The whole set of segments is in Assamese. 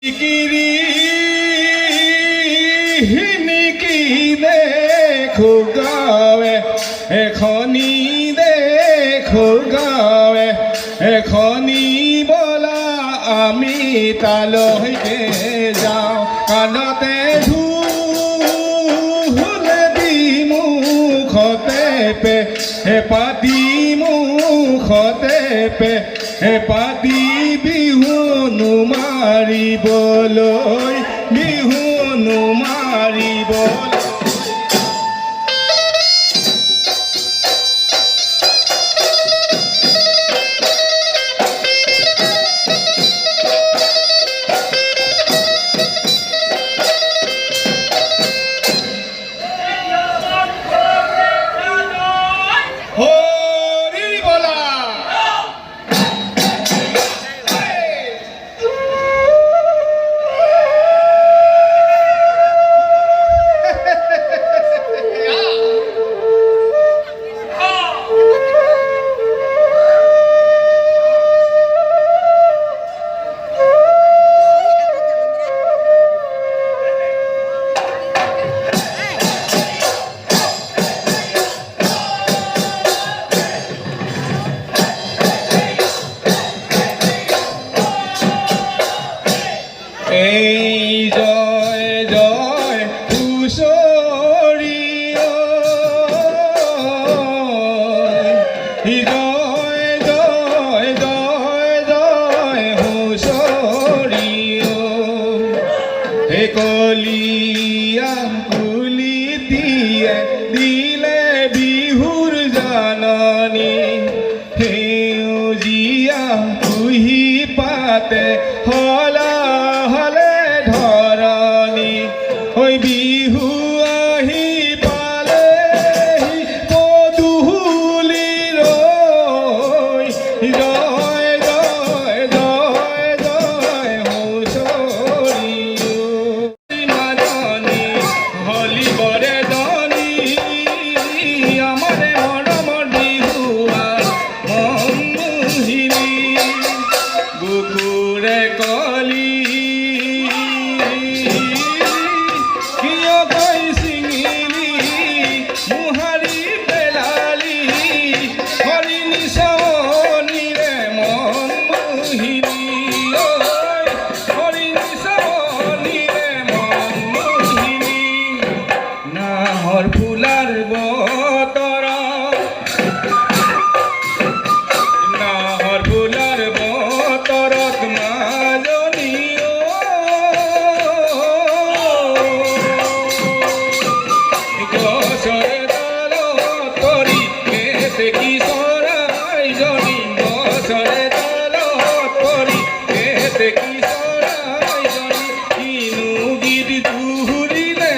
কিৰি হিনিকি দেখো গাঁৱে এখনি দেখো গাঁৱে এখনি বলা আমি তালৈকে যাওঁ কাণতে ঢোলে দি মুখতে পাতি মুখতে পাতি বিহুনো মাৰিবলৈ বিহুনো মাৰিবলৈ কলিয়া পুলি দিয়ে দিলে বিহুৰ জাননী সেউজীয়া কুহি পাতে হলা হলে ধৰণী ঐ বিহু আহি পালেহি পদূলি ৰৈ জয় জয় জয় জয় হুঁচৰি ফুলাৰ বতৰত নাহৰ ফুলাৰ বতৰত মাজনী গছৰে ডালত পৰি কেতেকী চৰাইজনী গছৰে ডালত পৰি কেতেকী চৰাইজনী কিনো গীত জুৰিলে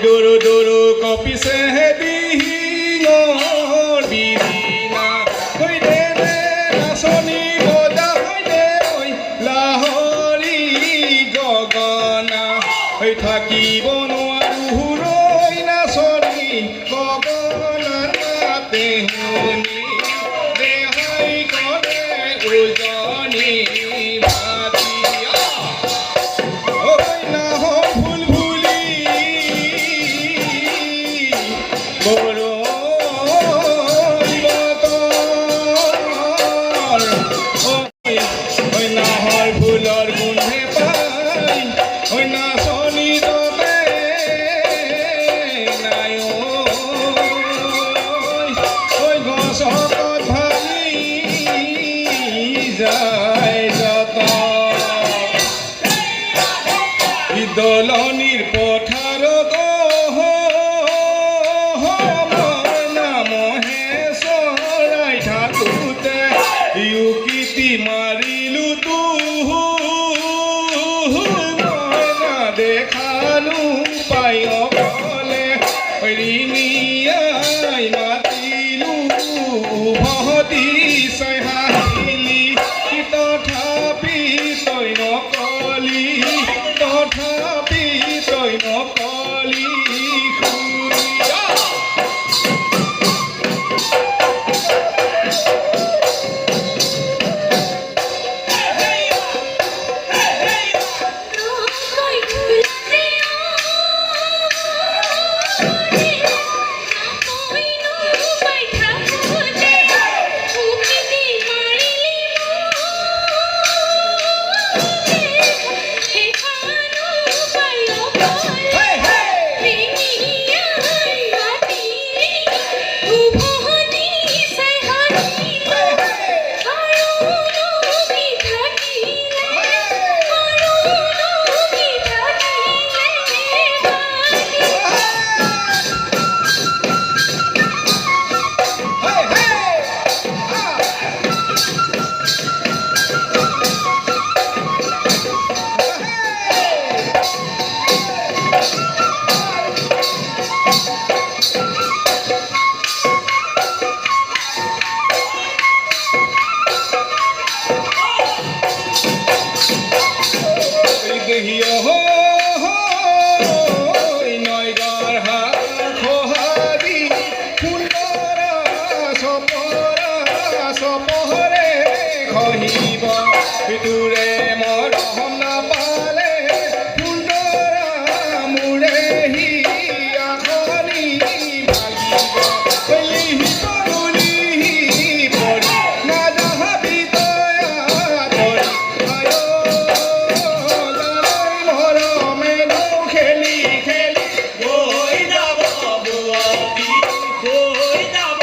দূৰ দূৰ কপিছে দিহিঙৰ বিৰিণা হৈ দে নাচনী বজা হৈ দে লাহৰি গগনা হৈ থাকিব নোৱাৰো ৰৈ নাচনী গগনা নাতে শুনি দেহাই কৰে উজনি ভাতি দলনিৰ পথাৰত নামহে চৰাই থাকোঁতে ইউকিটি মাৰিলো মইনা দেখালো পাই অকলে ৰিঙিয়াই মাতিলো উভতি চাই হাঁহিলি তথাপি তই নকলি তথাপি তই নকলি ভিতরে মরহম না পালে ফুলরা মুড়ে হিয়া খনি ভাগিব কলিহি করুলিহি পড়ি না যাহাবি দয়া পড়ি আয়ো জানাই মরমে নৌ খেলি খেলি বই যাব বুয়াবি বই যাব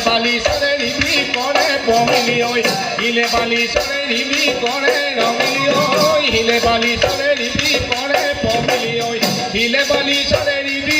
বালিশরে রিবি করে পমিলি ওই হিলে বালিশরে রিবি করে রঙিলি ওই হিলে বালিশরে রিবি করে পমিলি ওই হিলে বালিশরে রিবি